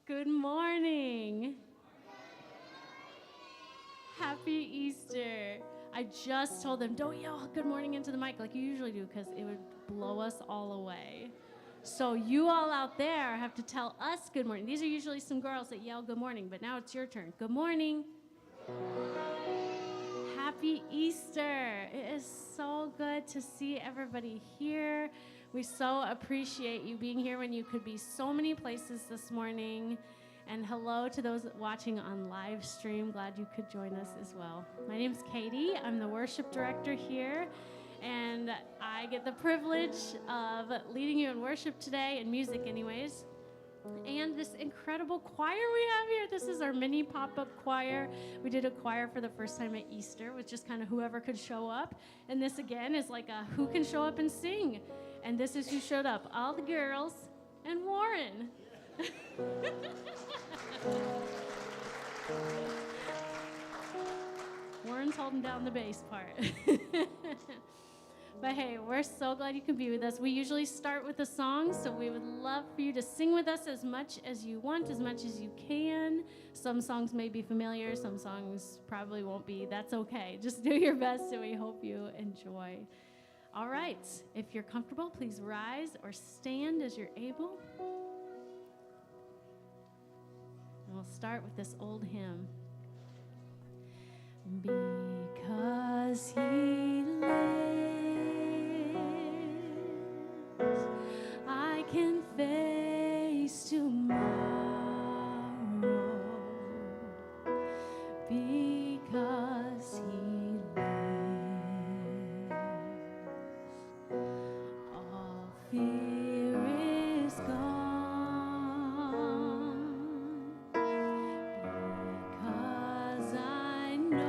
Good morning. Happy Easter. I just told them, don't yell good morning into the mic like you usually do because it would blow us all away. So you all out there have to tell us good morning. These are usually some girls that yell good morning, but now it's your turn. Good morning. Happy Easter. It is so good to see everybody here. We so appreciate you being here when you could be so many places this morning. And hello to those watching on live stream. Glad you could join us as well. My name's Katie. I'm the worship director here. And I get the privilege of leading you in worship today, in music anyways. And this incredible choir we have here. This is our mini pop-up choir. We did a choir for the first time at Easter with just kind of whoever could show up. And this again is like a who can show up and sing. And this is who showed up. All the girls and Warren. Warren's holding down the bass part. But hey, we're so glad you can be with us. We usually start with a song, so we would love for you to sing with us as much as you want, as much as you can. Some songs may be familiar, some songs probably won't be. That's okay. Just do your best, and we hope you enjoy. All right, if you're comfortable, please rise or stand as you're able. And we'll start with this old hymn. Because he lives, I can face tomorrow. Because he lives, all fear is gone. Because I know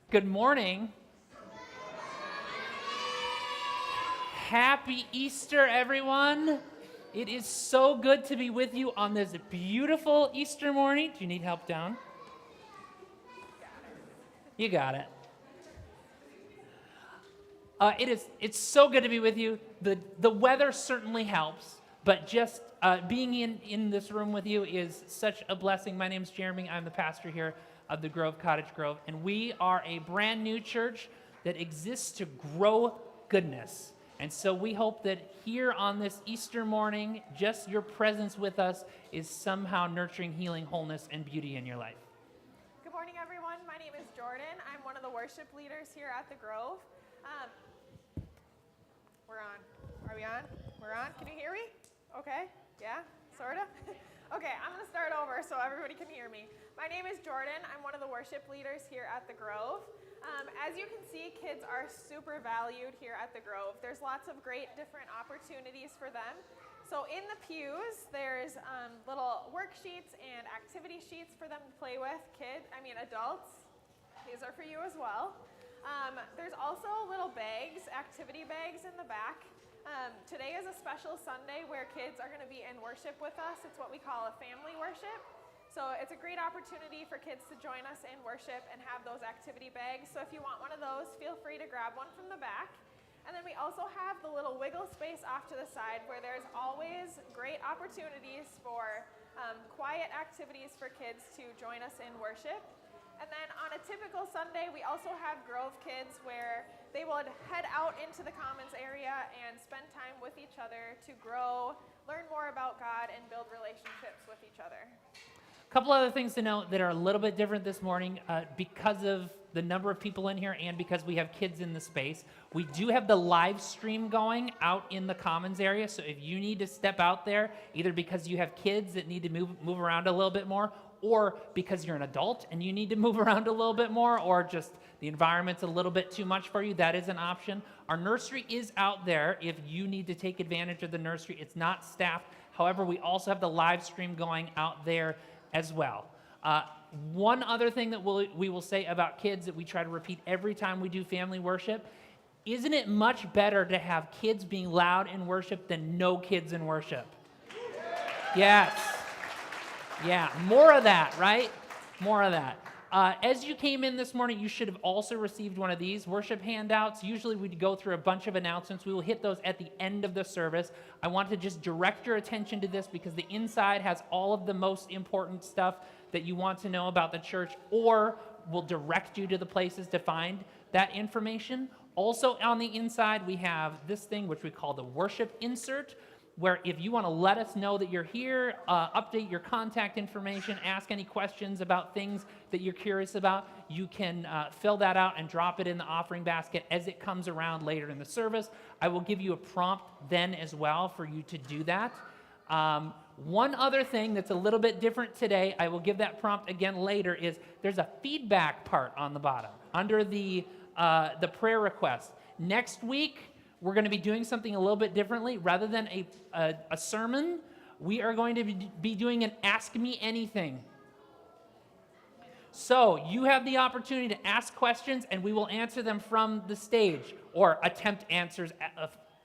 Good morning. Happy Easter, everyone. It is so good to be with you on this beautiful Easter morning. Do you need help down? You got it. It's so good to be with you. The weather certainly helps, but just being in this room with you is such a blessing. My name's Jeremy. I'm the pastor here of the Grove, Cottage Grove, and we are a brand new church that exists to grow goodness. And so we hope that here on this Easter morning, just your presence with us is somehow nurturing healing, wholeness, and beauty in your life. Good morning, everyone. My name is Jordan. I'm one of the worship leaders here at the Grove. We're on. Are we on? We're on. Can you hear me? Okay. Yeah? Sort of? Okay, I'm going to start over so everybody can hear me. My name is Jordan. I'm one of the worship leaders here at the Grove. As you can see, kids are super valued here at the Grove. There's lots of great different opportunities for them. So in the pews, there's little worksheets and activity sheets for them to play with. Adults, these are for you as well. There's also little bags, activity bags in the back. Today is a special Sunday where kids are going to be in worship with us. It's what we call a family worship. So it's a great opportunity for kids to join us in worship and have those activity bags. So if you want one of those, feel free to grab one from the back. And then we also have the little wiggle space off to the side where there's always great opportunities for quiet activities for kids to join us in worship. And then on a typical Sunday, we also have Grove Kids where they would head out into the Commons area and spend time with each other to grow, learn more about God, and build relationships with each other. A couple other things to note that are a little bit different this morning because of the number of people in here and because we have kids in the space. We do have the live stream going out in the Commons area, so if you need to step out there, either because you have kids that need to move around a little bit more, or because you're an adult and you need to move around a little bit more, or just the environment's a little bit too much for you, that is an option. Our nursery is out there if you need to take advantage of the nursery. It's not staffed. However, we also have the live stream going out there as well. One other thing that we will say about kids that we try to repeat every time we do family worship: isn't it much better to have kids being loud in worship than no kids in worship? Yes. Yeah, more of that, right? More of that. As you came in this morning, you should have also received one of these worship handouts. Usually we'd go through a bunch of announcements. We will hit those at the end of the service. I want to just direct your attention to this because the inside has all of the most important stuff that you want to know about the church, or will direct you to the places to find that information. Also on the inside, we have this thing which we call the worship insert, where if you want to let us know that you're here, update your contact information, ask any questions about things that you're curious about, you can fill that out and drop it in the offering basket as it comes around later in the service. I will give you a prompt then as well for you to do that. One other thing that's a little bit different today, I will give that prompt again later, is there's a feedback part on the bottom under the prayer request. Next week, we're going to be doing something a little bit differently. Rather than a sermon, we are going to be doing an Ask Me Anything. So you have the opportunity to ask questions, and we will answer them from the stage, or attempt answers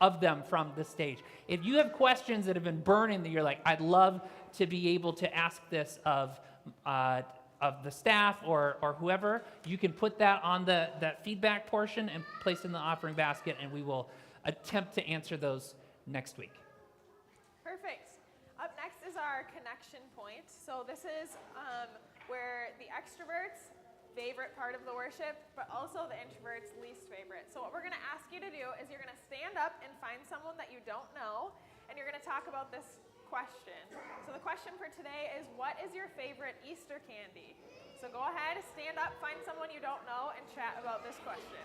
of them from the stage. If you have questions that have been burning that you're like, I'd love to be able to ask this of the staff or whoever, you can put that on that feedback portion and place in the offering basket, and we will attempt to answer those next week. Perfect. Up next is our connection point. So this is where the extroverts' favorite part of the worship, but also the introverts' least favorite. So what we're going to ask you to do is you're going to stand up and find someone that you don't know, and you're going to talk about this question. So the question for today is, what is your favorite Easter candy? So go ahead, stand up, find someone you don't know, and chat about this question.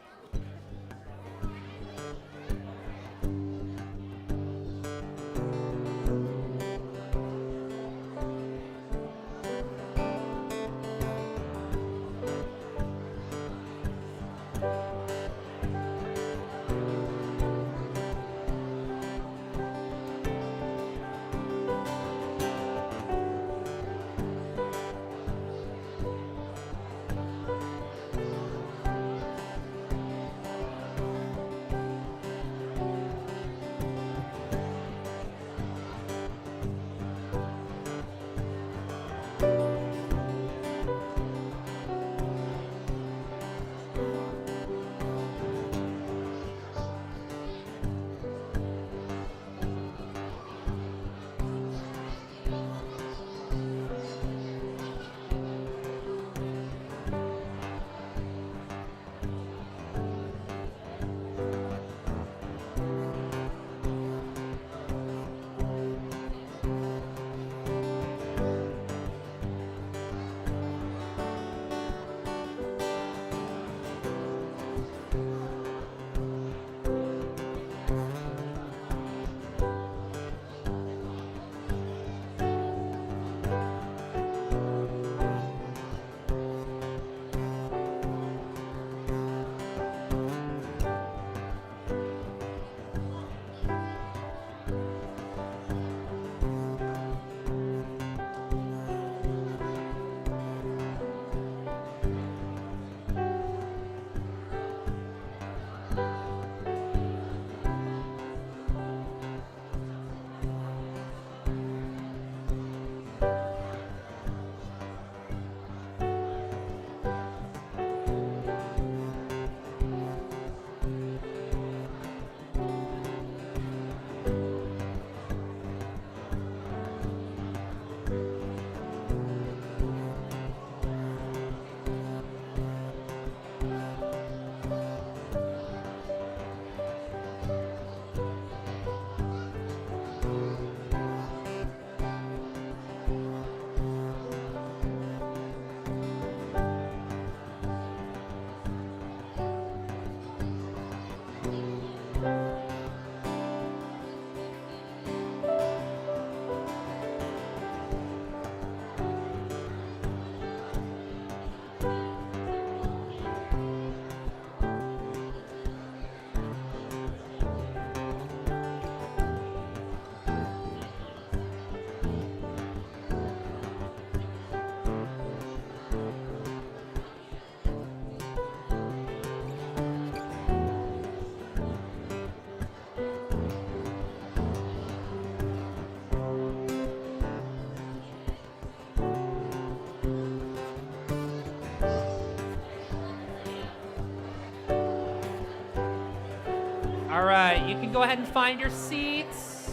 All right, you can go ahead and find your seats.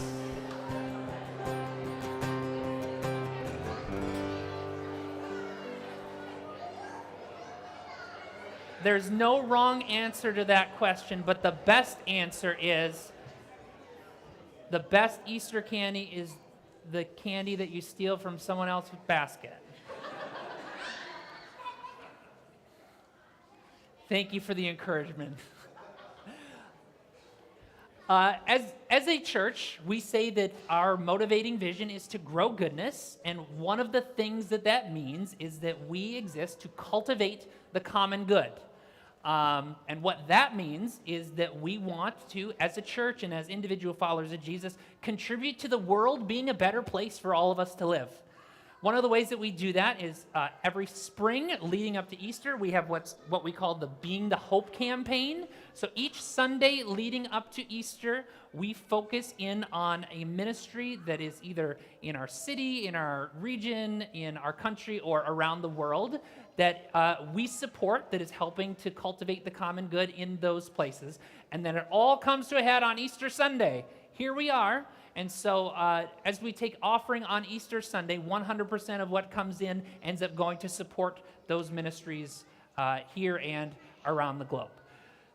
There's no wrong answer to that question, but the best answer is the best Easter candy is the candy that you steal from someone else's basket. Thank you for the encouragement. As a church, we say that our motivating vision is to grow goodness, and one of the things that means is that we exist to cultivate the common good. And what that means is that we want to, as a church and as individual followers of Jesus, contribute to the world being a better place for all of us to live. One of the ways that we do that is every spring leading up to Easter, we have what we call the Being the Hope campaign. So each Sunday leading up to Easter, we focus in on a ministry that is either in our city, in our region, in our country, or around the world that we support, that is helping to cultivate the common good in those places. And then it all comes to a head on Easter Sunday. Here we are. And so as we take offering on Easter Sunday, 100% of what comes in ends up going to support those ministries here and around the globe.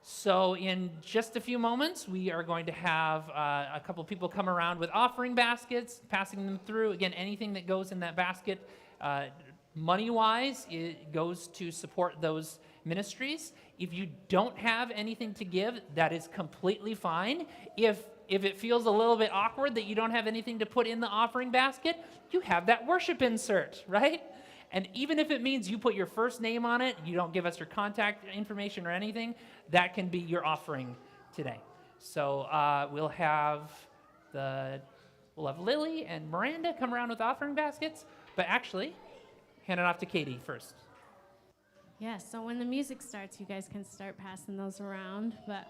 So in just a few moments, we are going to have a couple people come around with offering baskets, passing them through. Again, anything that goes in that basket, money-wise, it goes to support those ministries. If you don't have anything to give, that is completely fine. If it feels a little bit awkward that you don't have anything to put in the offering basket, you have that worship insert, right? And even if it means you put your first name on it, you don't give us your contact information or anything, that can be your offering today. So we'll have Lily and Miranda come around with offering baskets, but actually, hand it off to Katie first. Yeah, so when the music starts, you guys can start passing those around. But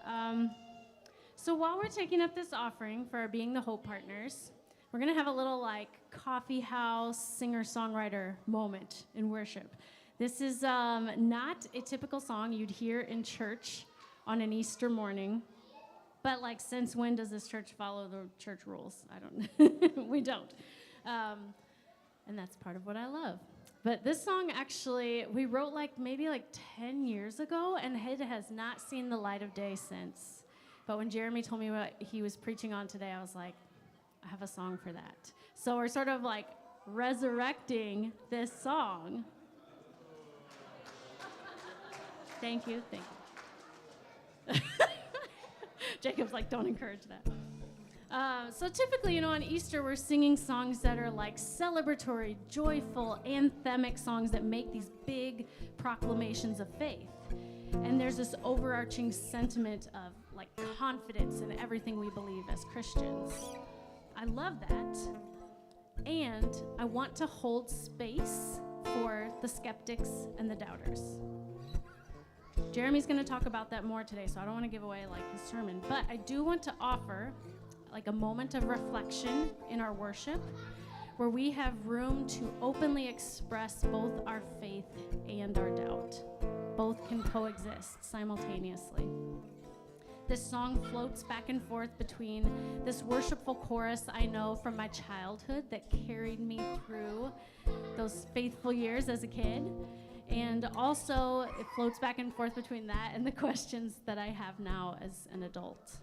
so while we're taking up this offering for our Being the Hope Partners, we're going to have a little coffee house singer-songwriter moment in worship. This is not a typical song you'd hear in church on an Easter morning. But since when does this church follow the church rules? I don't. We don't. And that's part of what I love. But this song actually, we wrote maybe 10 years ago, and it has not seen the light of day since. But when Jeremy told me what he was preaching on today, I was like, I have a song for that. So we're sort of resurrecting this song. Thank you. Jacob's don't encourage that. So typically, on Easter, we're singing songs that are celebratory, joyful, anthemic songs that make these big proclamations of faith. And there's this overarching sentiment of confidence in everything we believe as Christians. I love that. And I want to hold space for the skeptics and the doubters. Jeremy's going to talk about that more today, so I don't want to give away his sermon. But I do want to offer a moment of reflection in our worship where we have room to openly express both our faith and our doubt. Both can coexist simultaneously. This song floats back and forth between this worshipful chorus I know from my childhood that carried me through those faithful years as a kid. And also, it floats back and forth between that and the questions that I have now as an adult.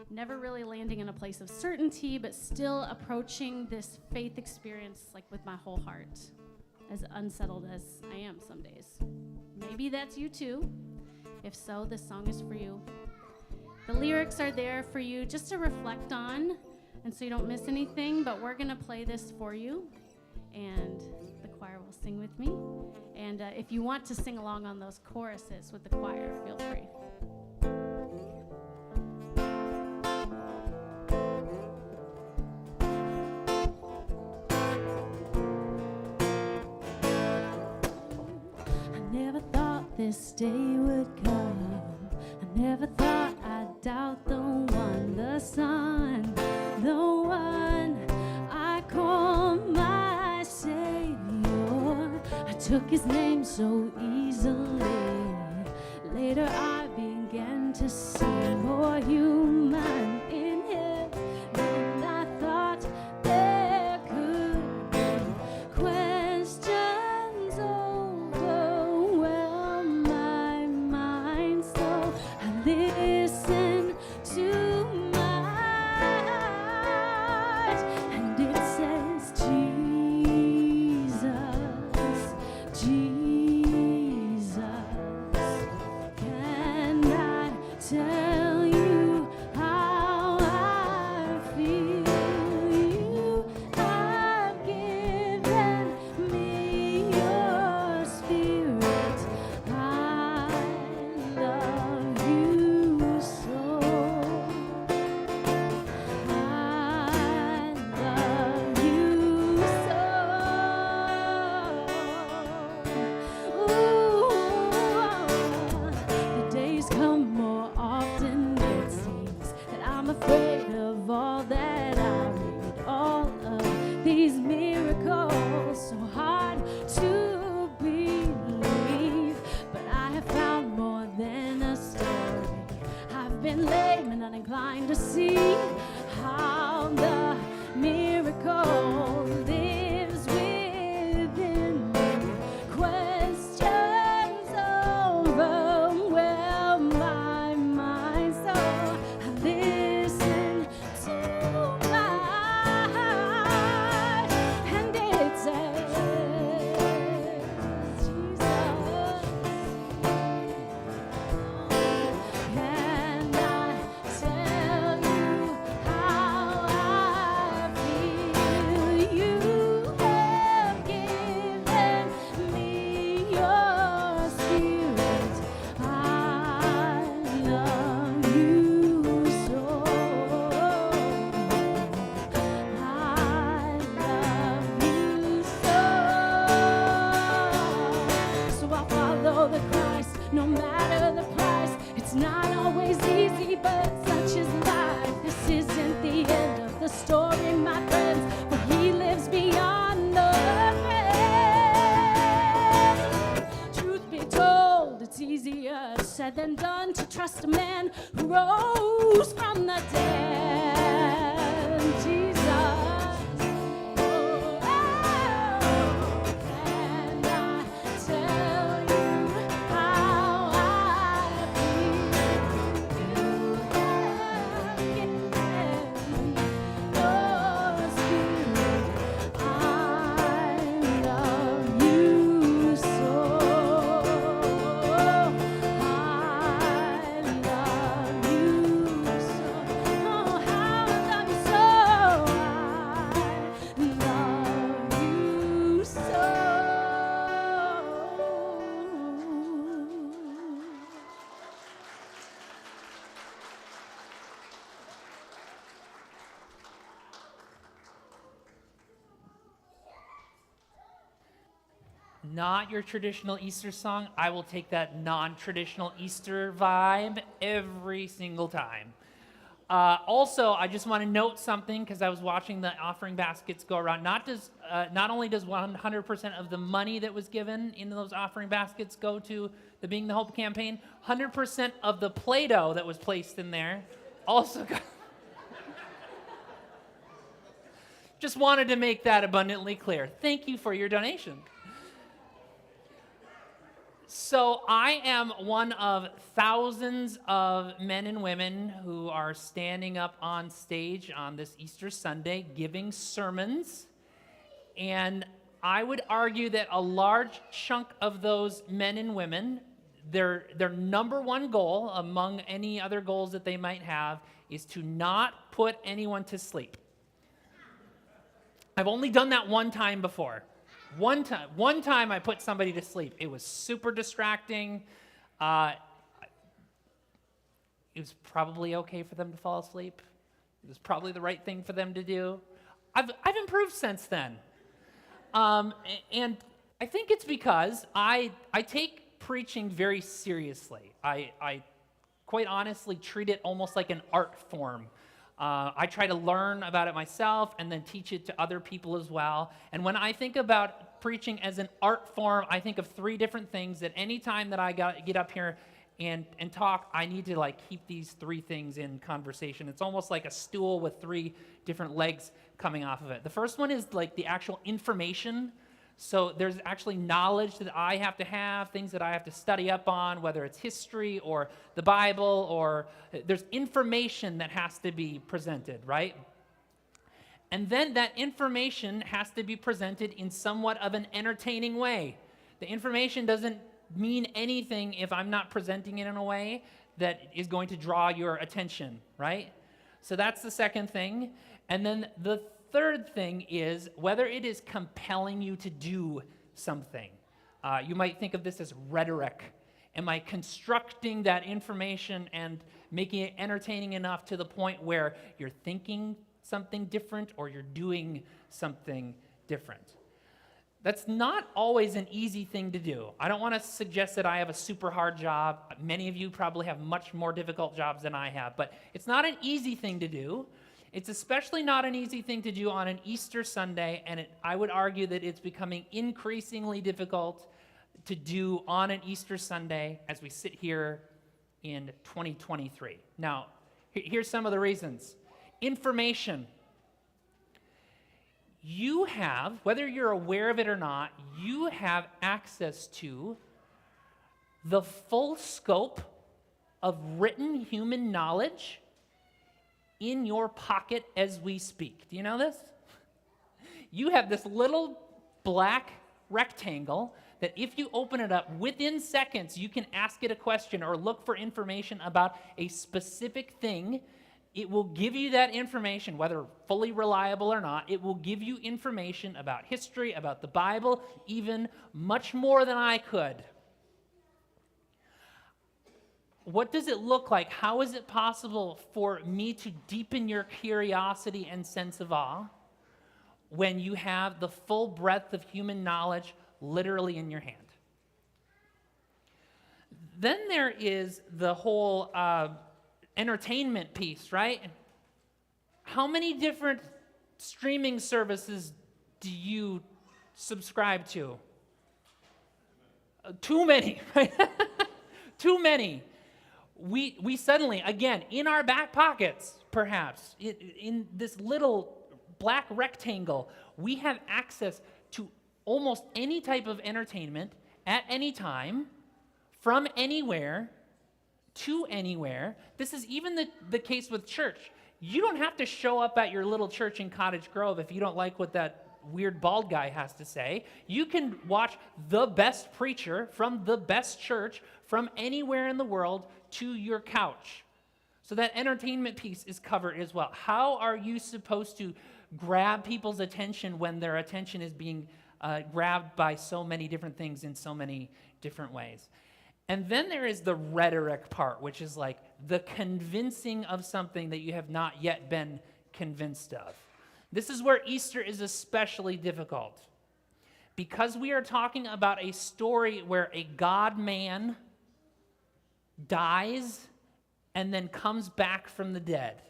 Never really landing in a place of certainty, but still approaching this faith experience with my whole heart, as unsettled as I am some days. Maybe that's you too. If so, this song is for you. The lyrics are there for you just to reflect on, and so you don't miss anything, but we're going to play this for you, and the choir will sing with me. And if you want to sing along on those choruses with the choir, feel free. I never thought this day would come. I never thought I'd doubt the one, the Son, the one I call my Savior. I took his name so easily. Later I began to see more you said than done to trust a man who rose from the dead. Jesus. Oh, can I tell you how I feel? You have given me your spirit. I love you so. I love you so. Oh, how I love you so. I love you so. Not your traditional Easter song. I will take that non-traditional Easter vibe every single time. Also, I just want to note something because I was watching the offering baskets go around. Not only does 100% of the money that was given into those offering baskets go to the Being the Hope campaign, 100% of the Play-Doh that was placed in there also got. Just wanted to make that abundantly clear. Thank you for your donation. So I am one of thousands of men and women who are standing up on stage on this Easter Sunday giving sermons. And I would argue that a large chunk of those men and women, their number one goal among any other goals that they might have is to not put anyone to sleep. I've only done that one time before. One time I put somebody to sleep. It was super distracting. It was probably okay for them to fall asleep. It was probably the right thing for them to do. I've improved since then. And I think it's because I take preaching very seriously. I quite honestly treat it almost like an art form. I try to learn about it myself and then teach it to other people as well. And when I think about preaching as an art form, I think of three different things that any time that I get up here and talk, I need to keep these three things in conversation. It's almost like a stool with three different legs coming off of it. The first one is the actual information. So there's actually knowledge that I have to have, things that I have to study up on, whether it's history or the Bible, or there's information that has to be presented, right? And then that information has to be presented in somewhat of an entertaining way. The information doesn't mean anything if I'm not presenting it in a way that is going to draw your attention, right? So that's the second thing. And then the third thing is whether it is compelling you to do something. You might think of this as rhetoric. Am I constructing that information and making it entertaining enough to the point where you're thinking something different or you're doing something different? That's not always an easy thing to do. I don't want to suggest that I have a super hard job. Many of you probably have much more difficult jobs than I have, but it's not an easy thing to do. It's especially not an easy thing to do on an Easter Sunday, and I would argue that it's becoming increasingly difficult to do on an Easter Sunday as we sit here in 2023. Now, here's some of the reasons. Information. You have, whether you're aware of it or not, you have access to the full scope of written human knowledge in your pocket as we speak. Do you know this? You have this little black rectangle that if you open it up, within seconds, you can ask it a question or look for information about a specific thing. It will give you that information, whether fully reliable or not. It will give you information about history, about the Bible, even much more than I could. What does it look like? How is it possible for me to deepen your curiosity and sense of awe when you have the full breadth of human knowledge literally in your hand? Then there is the whole entertainment piece, right? How many different streaming services do you subscribe to? Too many, right? Too many. we suddenly, again, in our back pockets, perhaps, in this little black rectangle, we have access to almost any type of entertainment at any time, from anywhere, to anywhere. This is even the case with church. You don't have to show up at your little church in Cottage Grove if you don't like what that weird bald guy has to say. You can watch the best preacher from the best church from anywhere in the world to your couch. So that entertainment piece is covered as well. How are you supposed to grab people's attention when their attention is being grabbed by so many different things in so many different ways? And then there is the rhetoric part, which is like the convincing of something that you have not yet been convinced of. This is where Easter is especially difficult, because we are talking about a story where a God-man dies and then comes back from the dead.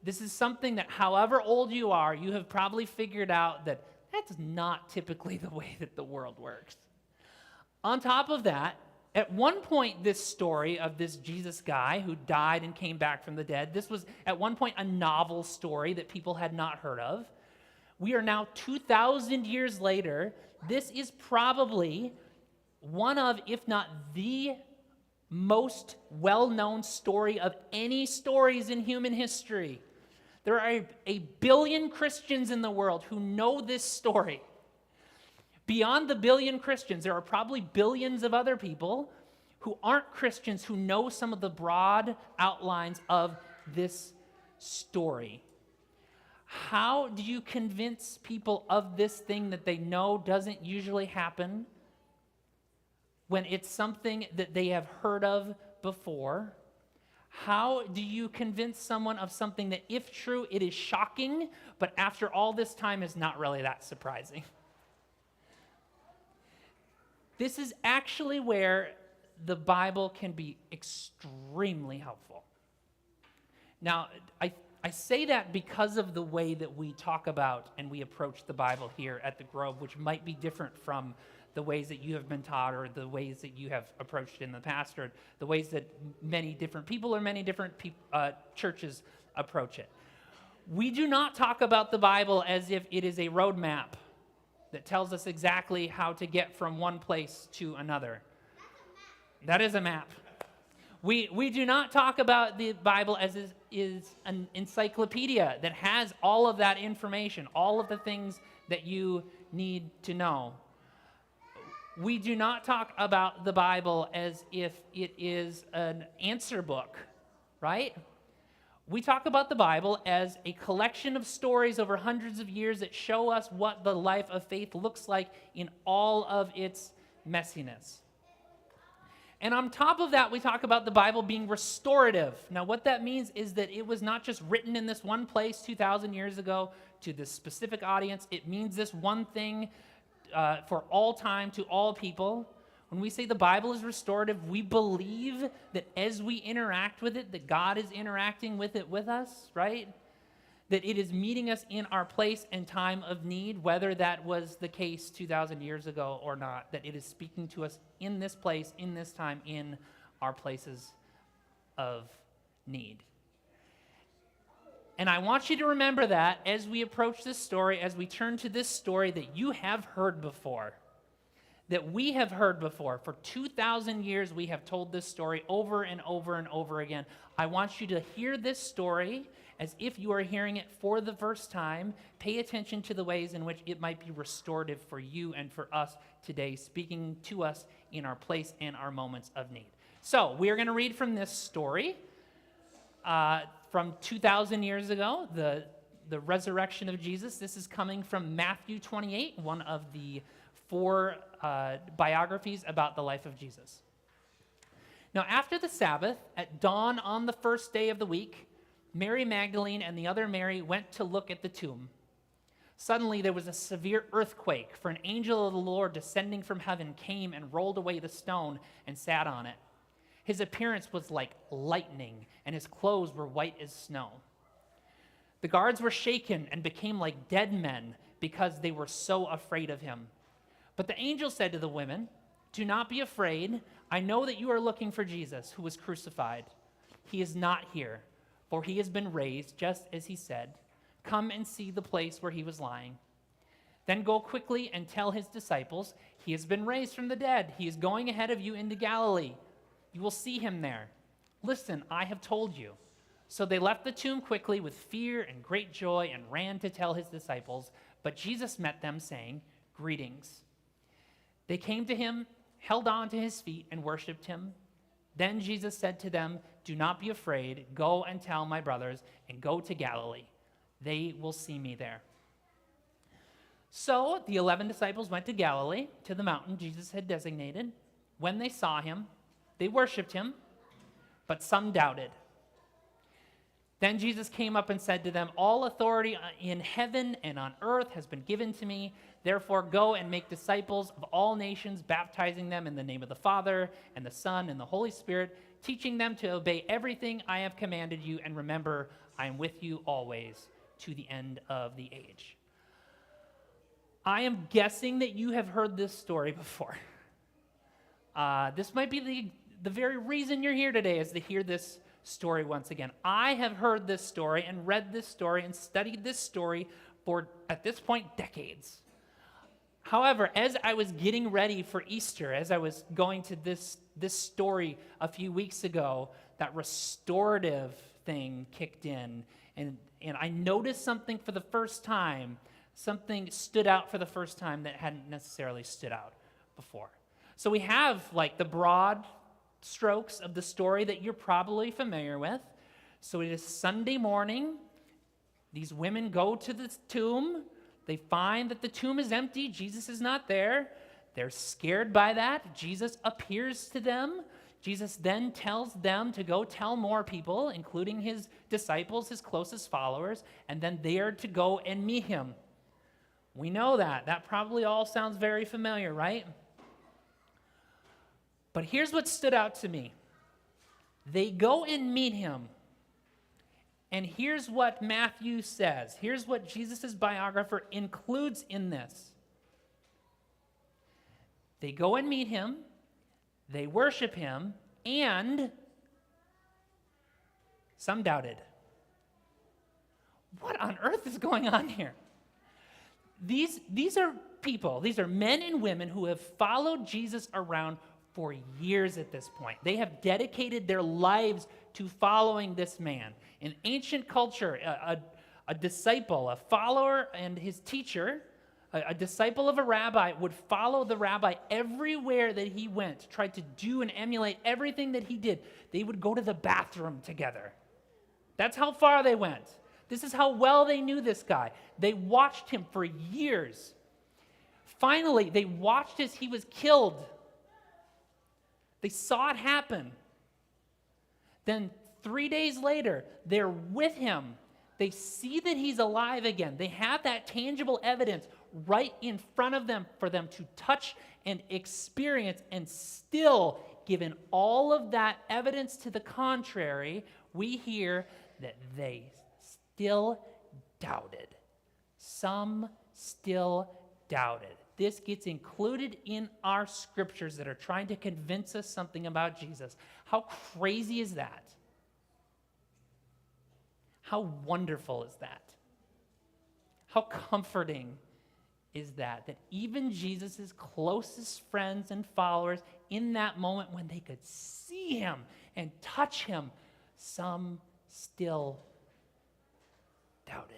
This is something that, however old you are, you have probably figured out that that's not typically the way that the world works. On top of that, at one point, this story of this Jesus guy who died and came back from the dead, this was at one point a novel story that people had not heard of. We are now 2,000 years later. This is probably one of, if not the most well-known story of any stories in human history. There are a billion Christians in the world who know this story. Beyond the billion Christians, there are probably billions of other people who aren't Christians who know some of the broad outlines of this story. How do you convince people of this thing that they know doesn't usually happen when it's something that they have heard of before? How do you convince someone of something that, if true, it is shocking, but after all this time is not really that surprising? This is actually where the Bible can be extremely helpful. Now, I say that because of the way that we talk about and we approach the Bible here at the Grove, which might be different from the ways that you have been taught or the ways that you have approached it in the past or the ways that many different people or many different churches approach it. We do not talk about the Bible as if it is a roadmap that tells us exactly how to get from one place to another. That is a map. We do not talk about the Bible as is an encyclopedia that has all of that information, all of the things that you need to know. We do not talk about the Bible as if it is an answer book, right? We talk about the Bible as a collection of stories over hundreds of years that show us what the life of faith looks like in all of its messiness. And on top of that, we talk about the Bible being restorative. Now, what that means is that it was not just written in this one place 2,000 years ago to this specific audience. It means this one thing for all time to all people. When we say the Bible is restorative, we believe that as we interact with it, that God is interacting with it with us, right? That it is meeting us in our place and time of need, whether that was the case 2,000 years ago or not, that it is speaking to us in this place, in this time, in our places of need. And I want you to remember that as we approach this story, as we turn to this story that you have heard before, that we have heard before. For 2,000 years, we have told this story over and over and over again. I want you to hear this story as if you are hearing it for the first time. Pay attention to the ways in which it might be restorative for you and for us today, speaking to us in our place and our moments of need. So we are going to read from this story from 2,000 years ago, the resurrection of Jesus. This is coming from Matthew 28, one of the 4 biographies about the life of Jesus. Now, after the Sabbath, at dawn on the first day of the week, Mary Magdalene and the other Mary went to look at the tomb. Suddenly there was a severe earthquake, for an angel of the Lord descending from heaven came and rolled away the stone and sat on it. His appearance was like lightning, and his clothes were white as snow. The guards were shaken and became like dead men because they were so afraid of him. But the angel said to the women, "Do not be afraid. I know that you are looking for Jesus who was crucified. He is not here, for he has been raised, just as he said. Come and see the place where he was lying. Then go quickly and tell his disciples, he has been raised from the dead. He is going ahead of you into Galilee. You will see him there. Listen, I have told you." So they left the tomb quickly with fear and great joy and ran to tell his disciples. But Jesus met them, saying, "Greetings." They came to him, held on to his feet, and worshipped him. Then Jesus said to them, "Do not be afraid. Go and tell my brothers, and go to Galilee. They will see me there." So the 11 disciples went to Galilee, to the mountain Jesus had designated. When they saw him, they worshipped him, but some doubted. Then Jesus came up and said to them, "All authority in heaven and on earth has been given to me. Therefore, go and make disciples of all nations, baptizing them in the name of the Father and the Son and the Holy Spirit, teaching them to obey everything I have commanded you. And remember, I am with you always to the end of the age." I am guessing that you have heard this story before. This might be the very reason you're here today, is to hear this story once again. I have heard this story and read this story and studied this story for, at this point, decades. However, as I was getting ready for Easter, as I was going to this story a few weeks ago, that restorative thing kicked in, and I noticed something for the first time. Something stood out for the first time that hadn't necessarily stood out before. So we have like the broad strokes of the story that you're probably familiar with. So it is Sunday morning. These women go to the tomb. They find that the tomb is empty. Jesus is not there. They're scared by that. Jesus appears to them. Jesus then tells them to go tell more people, including his disciples, his closest followers, and then they are to go and meet him. We know that. That probably all sounds very familiar, right? But here's what stood out to me. They go and meet him. And here's what Matthew says. Here's what Jesus' biographer includes in this. They go and meet him. They worship him. And some doubted. What on earth is going on here? These are people, these are men and women who have followed Jesus around for years at this point. They have dedicated their lives to following this man. In ancient culture, a disciple, a follower and his teacher, a disciple of a rabbi would follow the rabbi everywhere that he went, tried to do and emulate everything that he did. They would go to the bathroom together. That's how far they went. This is how well they knew this guy. They watched him for years. Finally, they watched as he was killed. They saw it happen. Then 3 days later, they're with him. They see that he's alive again. They have that tangible evidence right in front of them for them to touch and experience. And still, given all of that evidence to the contrary, we hear that they still doubted. Some still doubted. This gets included in our scriptures that are trying to convince us something about Jesus. How crazy is that? How wonderful is that? How comforting is that? That even Jesus' closest friends and followers, in that moment when they could see him and touch him, some still doubted.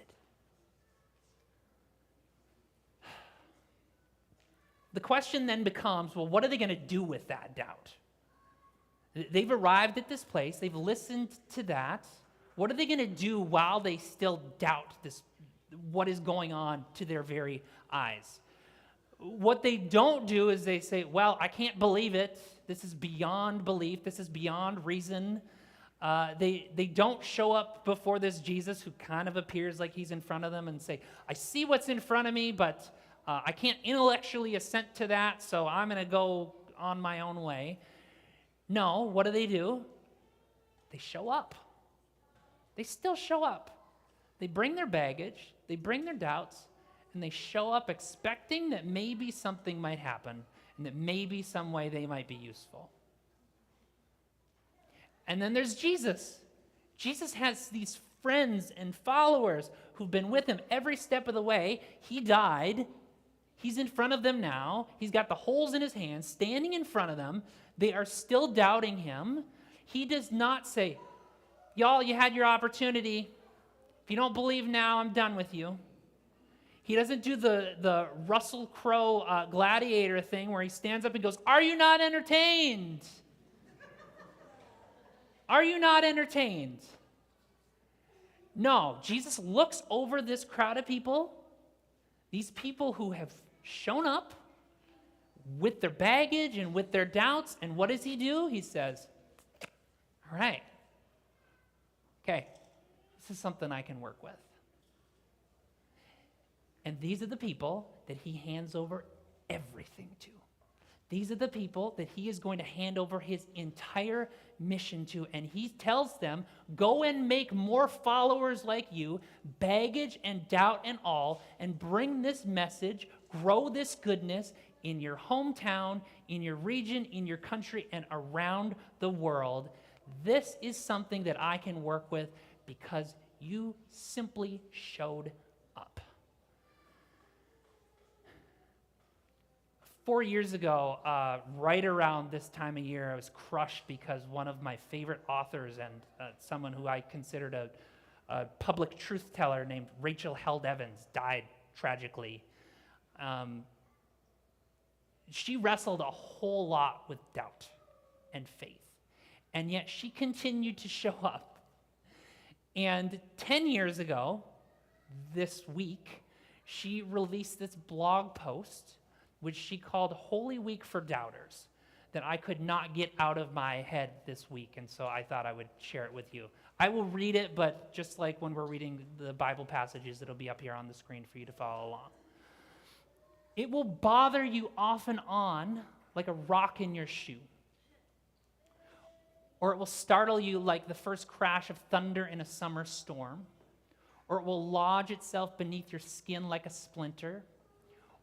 The question then becomes, well, what are they going to do with that doubt? They've arrived at this place. They've listened to that. What are they going to do while they still doubt this, what is going on to their very eyes? What they don't do is they say, well, I can't believe it. This is beyond belief. This is beyond reason. They don't show up before this Jesus who kind of appears like he's in front of them and say, I see what's in front of me, but I can't intellectually assent to that, so I'm going to go on my own way. No, what do? They show up. They still show up. They bring their baggage, they bring their doubts, and they show up expecting that maybe something might happen and that maybe some way they might be useful. And then there's Jesus. Jesus has these friends and followers who've been with him every step of the way. He died. He's in front of them now. He's got the holes in his hands, standing in front of them. They are still doubting him. He does not say, y'all, you had your opportunity. If you don't believe now, I'm done with you. He doesn't do the Russell Crowe gladiator thing where he stands up and goes, are you not entertained? Are you not entertained? No, Jesus looks over this crowd of people, these people who have shown up with their baggage and with their doubts, and what does he do? He says, all right, okay, this is something I can work with. And these are the people that he hands over everything to. These are the people that he is going to hand over his entire mission to, and he tells them, go and make more followers like you, baggage and doubt and all, and bring this message, grow this goodness in your hometown, in your region, in your country, and around the world. This is something that I can work with because you simply showed up. 4 years ago, right around this time of year, I was crushed because one of my favorite authors and someone who I considered a public truth teller named Rachel Held Evans died tragically. She wrestled a whole lot with doubt and faith, and yet she continued to show up. And 10 years ago, this week, she released this blog post which she called Holy Week for Doubters, that I could not get out of my head this week, and so I thought I would share it with you. I will read it, but just like when we're reading the Bible passages, it'll be up here on the screen for you to follow along. It will bother you off and on like a rock in your shoe, or it will startle you like the first crash of thunder in a summer storm, or it will lodge itself beneath your skin like a splinter,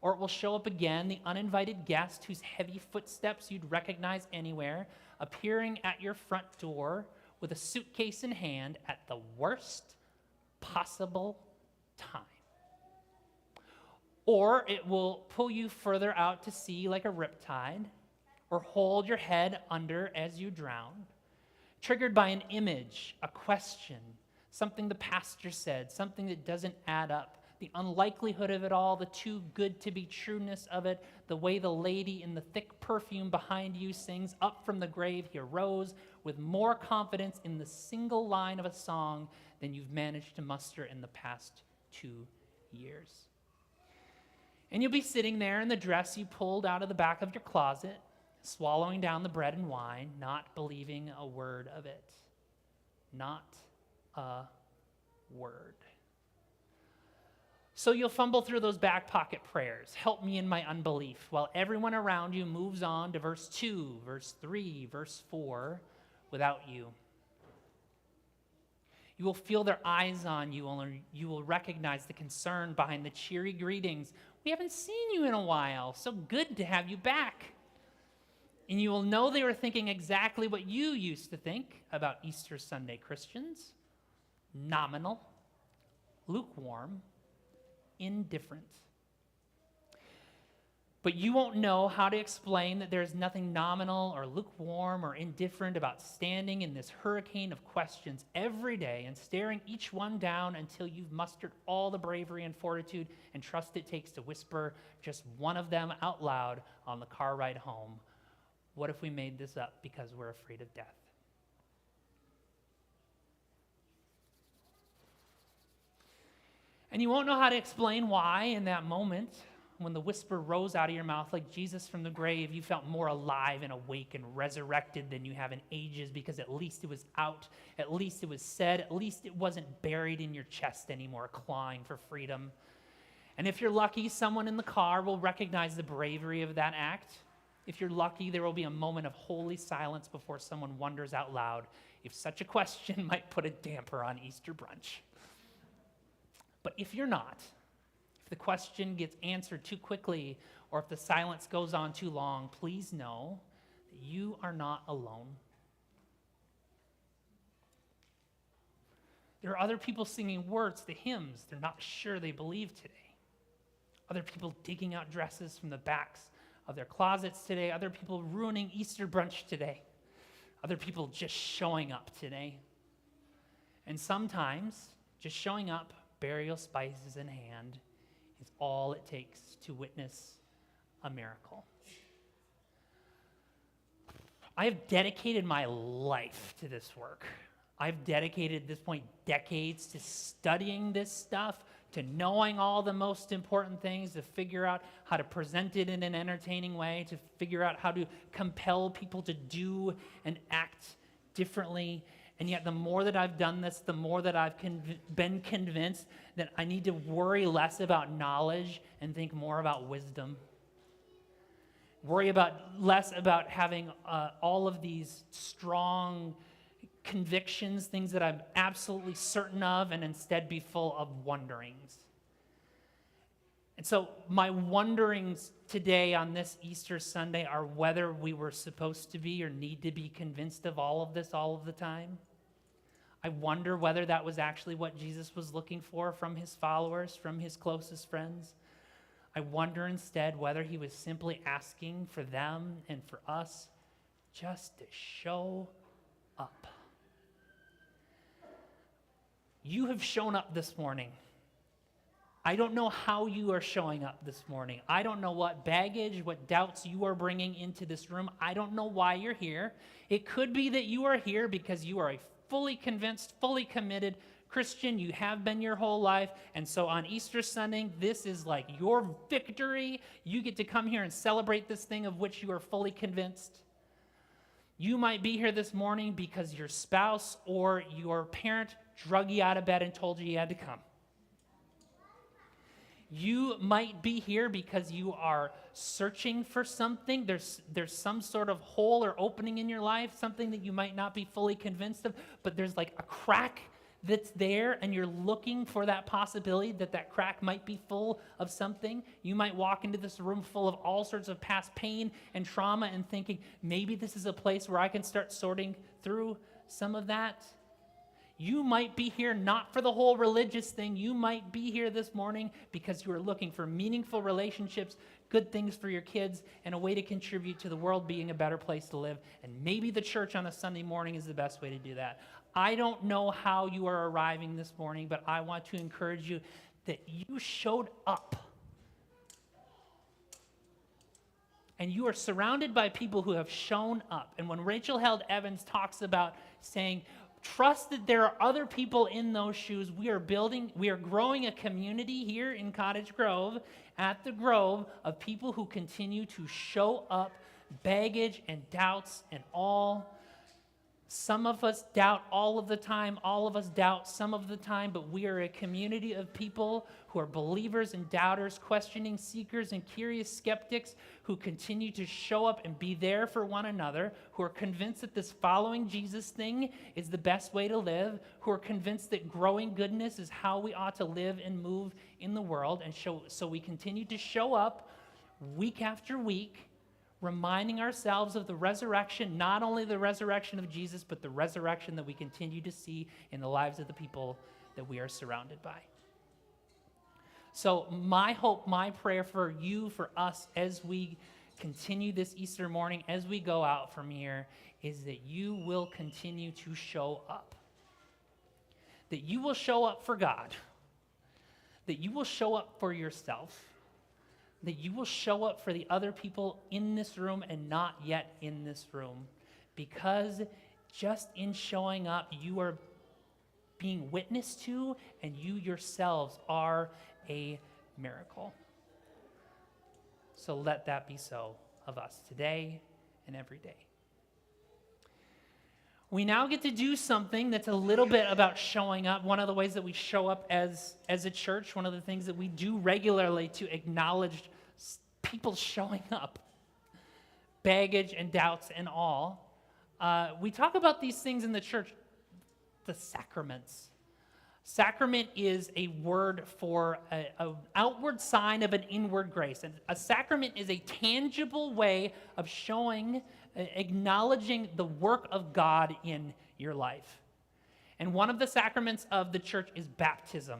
or it will show up again, the uninvited guest whose heavy footsteps you'd recognize anywhere, appearing at your front door with a suitcase in hand at the worst possible time. Or it will pull you further out to sea like a riptide, or hold your head under as you drown, triggered by an image, a question, something the pastor said, something that doesn't add up, the unlikelihood of it all, the too good to be trueness of it, the way the lady in the thick perfume behind you sings, up from the grave he arose, with more confidence in the single line of a song than you've managed to muster in the past 2 years. And you'll be sitting there in the dress you pulled out of the back of your closet, swallowing down the bread and wine, not believing a word of it. Not a word. So you'll fumble through those back pocket prayers, help me in my unbelief, while everyone around you moves on to verse 2, verse 3, verse 4, without you. You will feel their eyes on you, and you will recognize the concern behind the cheery greetings. We haven't seen you in a while, so good to have you back. And you will know they were thinking exactly what you used to think about Easter Sunday Christians: nominal, lukewarm, indifferent. But you won't know how to explain that there's nothing nominal or lukewarm or indifferent about standing in this hurricane of questions every day and staring each one down until you've mustered all the bravery and fortitude and trust it takes to whisper just one of them out loud on the car ride home. What if we made this up because we're afraid of death? And you won't know how to explain why in that moment, when the whisper rose out of your mouth like Jesus from the grave, you felt more alive and awake and resurrected than you have in ages, because at least it was out, at least it was said, at least it wasn't buried in your chest anymore, clawing for freedom. And if you're lucky, someone in the car will recognize the bravery of that act. If you're lucky, there will be a moment of holy silence before someone wonders out loud if such a question might put a damper on Easter brunch. But if you're not, if the question gets answered too quickly, or if the silence goes on too long, please know that you are not alone. There are other people singing words to hymns they're not sure they believe today. Other people digging out dresses from the backs of their closets today. Other people ruining Easter brunch today. Other people just showing up today. And sometimes just showing up, burial spices in hand, is all it takes to witness a miracle. I have dedicated my life to this work. I've dedicated at this point decades to studying this stuff, to knowing all the most important things, to figure out how to present it in an entertaining way, to figure out how to compel people to do and act differently. And yet the more that I've done this, the more that I've been convinced that I need to worry less about knowledge and think more about wisdom. Worry less about having all of these strong convictions, things that I'm absolutely certain of, and instead be full of wonderings. And so my wonderings today on this Easter Sunday are whether we were supposed to be or need to be convinced of all of this all of the time. I wonder whether that was actually what Jesus was looking for from his followers, from his closest friends. I wonder instead whether he was simply asking for them and for us just to show up. You have shown up this morning. I don't know how you are showing up this morning. I don't know what baggage, what doubts you are bringing into this room. I don't know why you're here. It could be that you are here because you are a fully convinced, fully committed Christian. You have been your whole life. And so on Easter Sunday, this is like your victory. You get to come here and celebrate this thing of which you are fully convinced. You might be here this morning because your spouse or your parent drug you out of bed and told you had to come. You might be here because you are searching for something. There's some sort of hole or opening in your life, something that you might not be fully convinced of, but there's like a crack that's there, and you're looking for that possibility that crack might be full of something. You might walk into this room full of all sorts of past pain and trauma and thinking, maybe this is a place where I can start sorting through some of that. You might be here not for the whole religious thing. You might be here this morning because you are looking for meaningful relationships, good things for your kids, and a way to contribute to the world being a better place to live. And maybe the church on a Sunday morning is the best way to do that. I don't know how you are arriving this morning, but I want to encourage you that you showed up. And you are surrounded by people who have shown up. And when Rachel Held Evans talks about saying, trust that there are other people in those shoes. We are growing a community here in Cottage Grove, at the Grove, of people who continue to show up, baggage and doubts and all. Some of us doubt all of the time. All of us doubt some of the time, but we are a community of people who are believers and doubters, questioning seekers and curious skeptics who continue to show up and be there for one another, who are convinced that this following Jesus thing is the best way to live, who are convinced that growing goodness is how we ought to live and move in the world. And so we continue to show up week after week, reminding ourselves of the resurrection, not only the resurrection of Jesus, but the resurrection that we continue to see in the lives of the people that we are surrounded by. So my hope, my prayer for you, for us, as we continue this Easter morning, as we go out from here, is that you will continue to show up. That you will show up for God. That you will show up for yourself. That you will show up for the other people in this room and not yet in this room. Because just in showing up, you are being witnessed to, and you yourselves are a miracle. So let that be so of us today and every day. We now get to do something that's a little bit about showing up. One of the ways that we show up as a church, one of the things that we do regularly to acknowledge people showing up, baggage and doubts and all. We talk about these things in the church, the sacraments. Sacrament is a word for an outward sign of an inward grace. And a sacrament is a tangible way of showing, acknowledging the work of God in your life. And one of the sacraments of the church is baptism.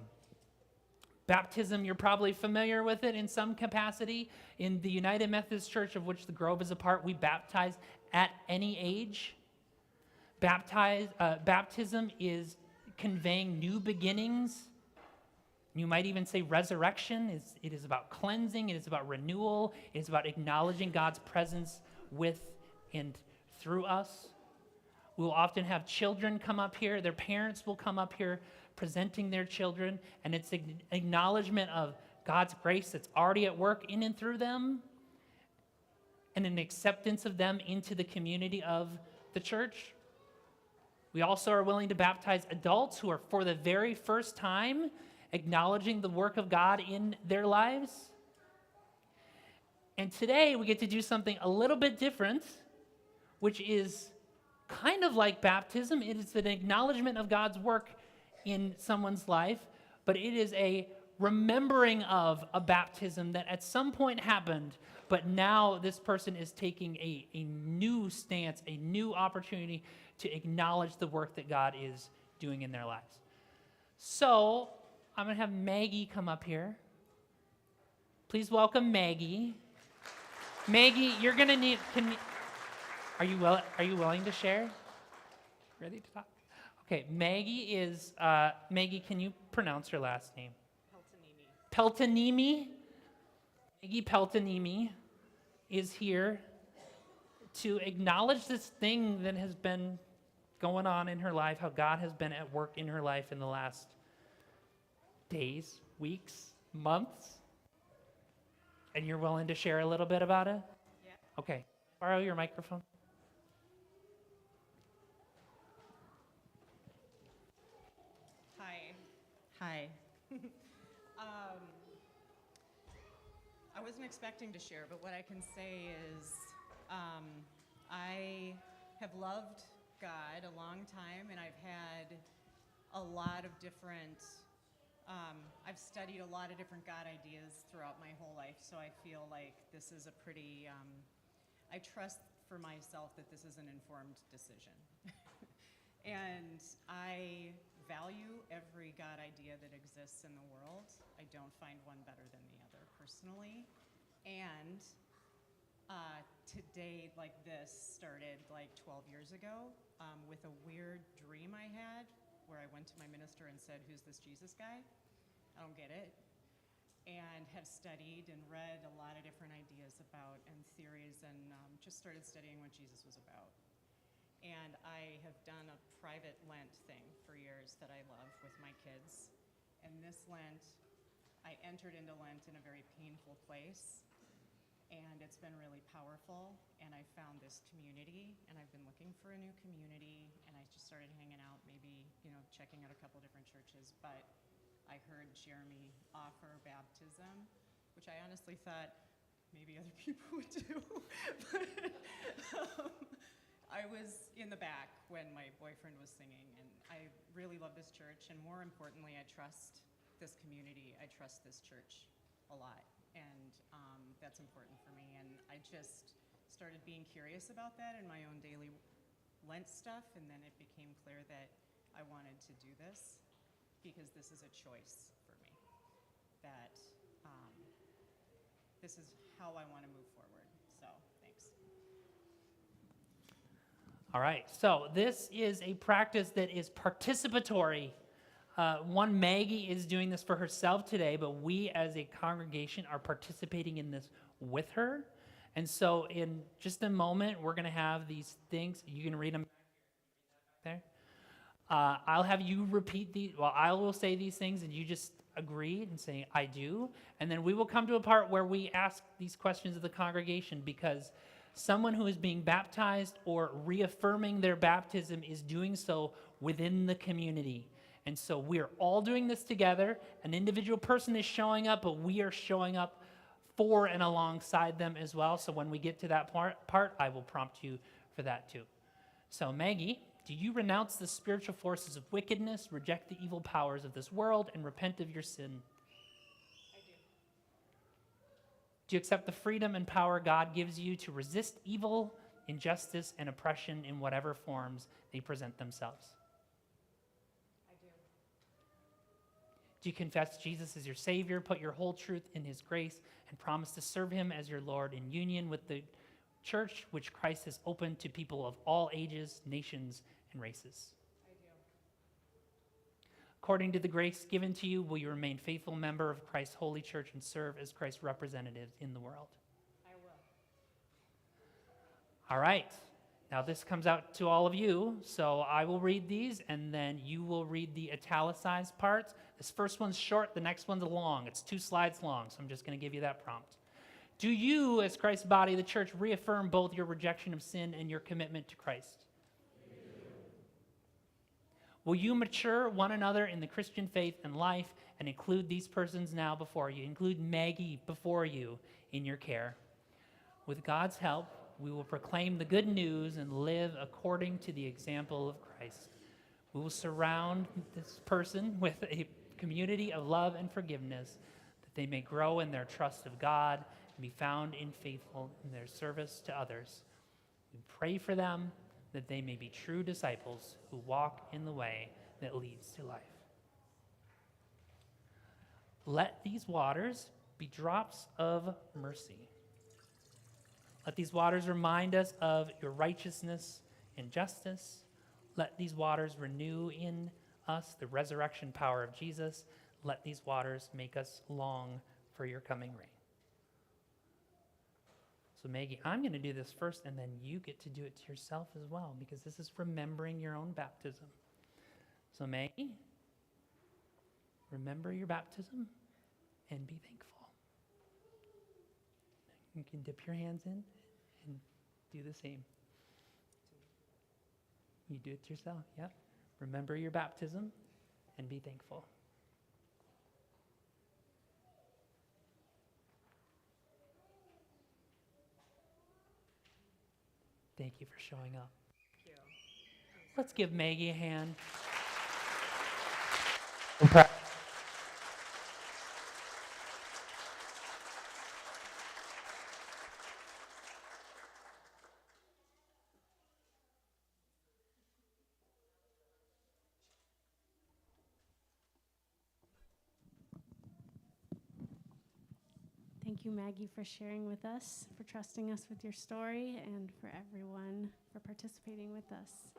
Baptism, you're probably familiar with it in some capacity. In the United Methodist Church, of which the Grove is a part, we baptize at any age. Baptism is conveying new beginnings. You might even say resurrection. It is about cleansing. It is about renewal. It is about acknowledging God's presence with and through us. We will often have children come up here. Their parents will come up here presenting their children, and it's an acknowledgement of God's grace that's already at work in and through them, and an acceptance of them into the community of the church. We also are willing to baptize adults who are, for the very first time, acknowledging the work of God in their lives. And today we get to do something a little bit different, which is kind of like baptism. It is an acknowledgement of God's work in someone's life, but it is a remembering of a baptism that at some point happened, but now this person is taking a new stance, a new opportunity to acknowledge the work that God is doing in their lives. So I'm going to have Maggie come up here. Please welcome Maggie. Maggie, you're going to need, are you willing to share? Ready to talk? Okay, Maggie, can you pronounce her last name? Peltonimi. Maggie Peltonimi is here to acknowledge this thing that has been going on in her life, how God has been at work in her life in the last days, weeks, months. And you're willing to share a little bit about it? Yeah. Okay, borrow your microphone. Hi. I wasn't expecting to share, but what I can say is I have loved God a long time, and I've had a lot of different, I've studied a lot of different God ideas throughout my whole life, so I feel like this is a pretty, I trust for myself that this is an informed decision. And I value every God idea that exists in the world. I don't find one better than the other personally. And today, like this, started like 12 years ago with a weird dream I had where I went to my minister and said, "Who's this Jesus guy? I don't get it." And have studied and read a lot of different ideas about and theories, and just started studying what Jesus was about. And I have done a private Lent thing for years that I love with my kids. And this Lent, I entered into Lent in a very painful place. And it's been really powerful. And I found this community. And I've been looking for a new community. And I just started hanging out, maybe, checking out a couple different churches. But I heard Jeremy offer baptism, which I honestly thought maybe other people would do. I was in the back when my boyfriend was singing, and I really love this church, and more importantly, I trust this community. I trust this church a lot, and that's important for me. And I just started being curious about that in my own daily Lent stuff, and then it became clear that I wanted to do this because this is a choice for me, that this is how I want to move forward. So, thanks. All right, so this is a practice that is participatory. One Maggie is doing this for herself today, but we as a congregation are participating in this with her. And so in just a moment, we're going to have these things. You can read them there. I'll have you repeat these. Well, I will say these things, and you just agree and say, "I do." And then we will come to a part where we ask these questions of the congregation, because someone who is being baptized or reaffirming their baptism is doing so within the community. And so we're all doing this together. An individual person is showing up, but we are showing up for and alongside them as well. So when we get to that part, I will prompt you for that too. So Maggie, do you renounce the spiritual forces of wickedness, reject the evil powers of this world, and repent of your sin? I do. Do you accept the freedom and power God gives you to resist evil, injustice, and oppression in whatever forms they present themselves? Do you confess Jesus as your Savior, put your whole truth in his grace, and promise to serve him as your Lord in union with the church which Christ has opened to people of all ages, nations, and races? I do. According to the grace given to you, will you remain faithful member of Christ's holy church and serve as Christ's representatives in the world? I will. All right. Now this comes out to all of you, so I will read these, and then you will read the italicized parts. This first one's short, the next one's long. It's 2 slides long, so I'm just going to give you that prompt. Do you, as Christ's body, the church, reaffirm both your rejection of sin and your commitment to Christ? Will you mature one another in the Christian faith and life and include these persons now before you? Include Maggie before you in your care. With God's help, we will proclaim the good news and live according to the example of Christ. We will surround this person with a community of love and forgiveness, that they may grow in their trust of God and be found faithful in their service to others. We pray for them that they may be true disciples who walk in the way that leads to life. Let these waters be drops of mercy. Let these waters remind us of your righteousness and justice. Let these waters renew in us the resurrection power of Jesus. Let these waters make us long for your coming reign. So Maggie, I'm going to do this first, and then you get to do it to yourself as well, because this is remembering your own baptism. So Maggie, remember your baptism and be thankful. You can dip your hands in and do the same. You do it to yourself, yep. Remember your baptism and be thankful. Thank you for showing up. Thank you. Let's give Maggie a hand. Thank you, Maggie, for sharing with us, for trusting us with your story, and for everyone for participating with us.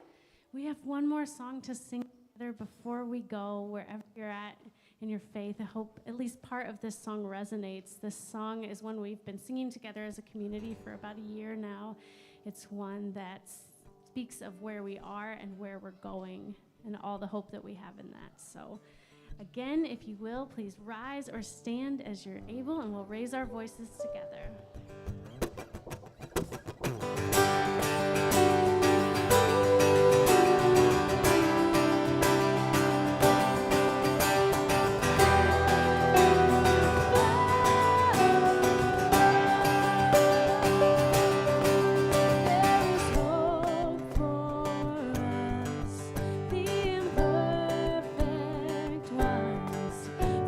We have one more song to sing together before we go, wherever you're at in your faith. I hope at least part of this song resonates. This song is one we've been singing together as a community for about a year now. It's one that speaks of where we are and where we're going and all the hope that we have in that. So again, if you will, please rise or stand as you're able, and we'll raise our voices together.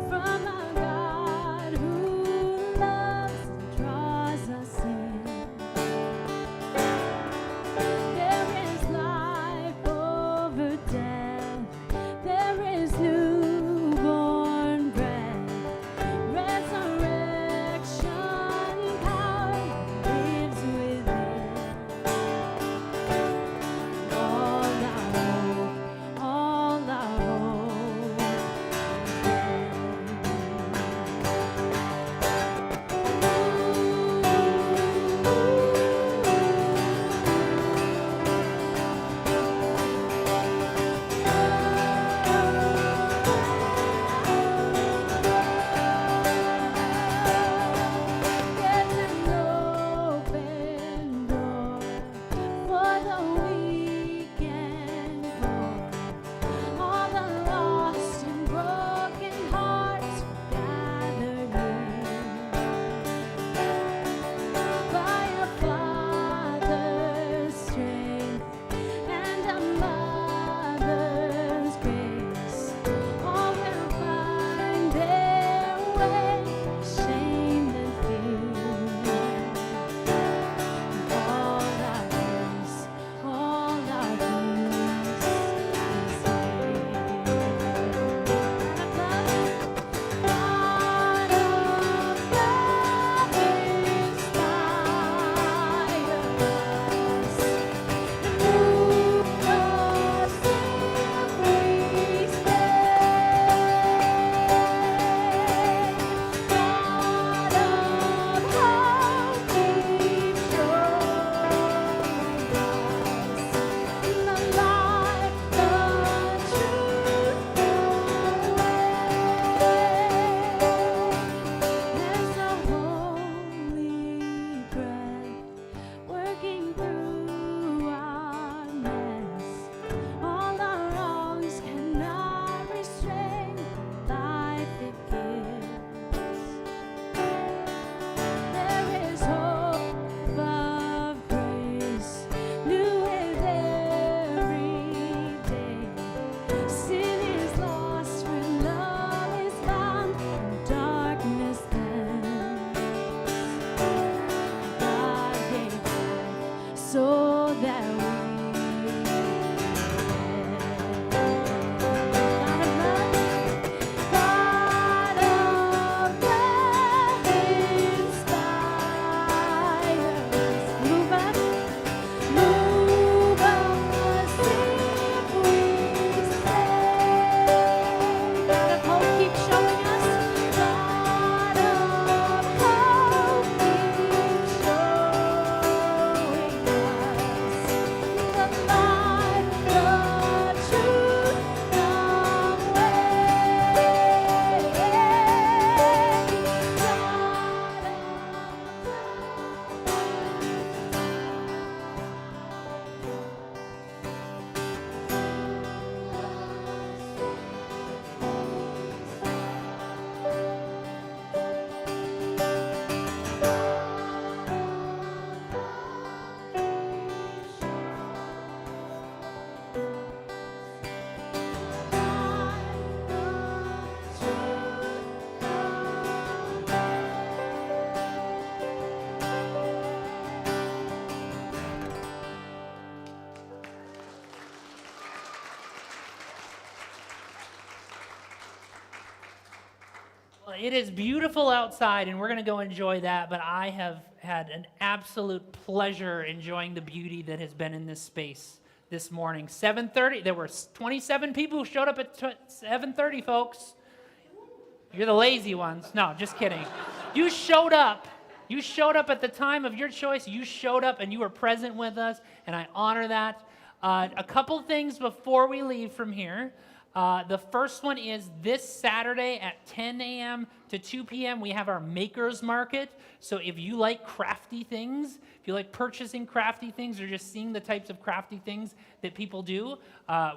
From our God who loves and draws. it is beautiful outside, and we're going to go enjoy that, but I have had an absolute pleasure enjoying the beauty that has been in this space this morning. 7:30, there were 27 people who showed up at 7:30, folks. You're the lazy ones. No, just kidding. You showed up. You showed up at the time of your choice. You showed up, and you were present with us, and I honor that. A couple things before we leave from here. The first one is this Saturday at 10 a.m. to 2 p.m. we have our Makers Market. So if you like crafty things, if you like purchasing crafty things or just seeing the types of crafty things that people do,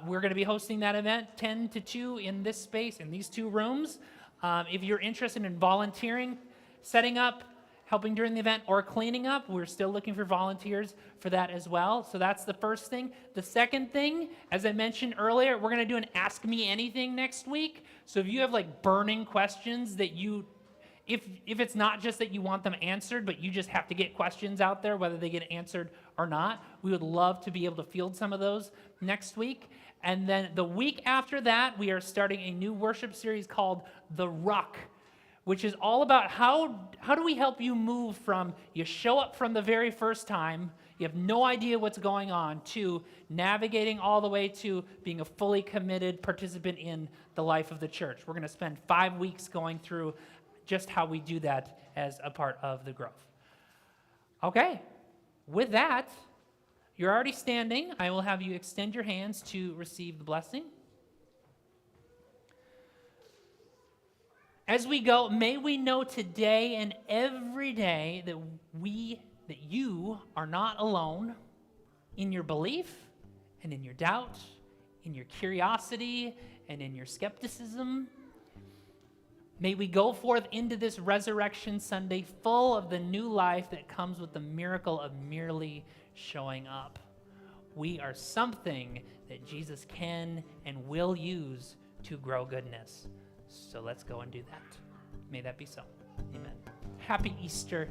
we're going to be hosting that event 10 to 2 in this space, in these two rooms. If you're interested in volunteering, setting up, helping during the event, or cleaning up, we're still looking for volunteers for that as well. So that's the first thing. The second thing, as I mentioned earlier, we're going to do an Ask Me Anything next week. So if you have like burning questions that you, if it's not just that you want them answered, but you just have to get questions out there, whether they get answered or not, we would love to be able to field some of those next week. And then the week after that, we are starting a new worship series called The Ruck, which is all about how do we help you move from you show up from the very first time, you have no idea what's going on, to navigating all the way to being a fully committed participant in the life of the church. We're going to spend 5 weeks going through just how we do that as a part of the Grove. Okay, with that, you're already standing. I will have you extend your hands to receive the blessing. As we go, may we know today and every day that you are not alone in your belief and in your doubt, in your curiosity and in your skepticism. May we go forth into this Resurrection Sunday full of the new life that comes with the miracle of merely showing up. We are something that Jesus can and will use to grow goodness. So let's go and do that. May that be so. Amen. Happy Easter.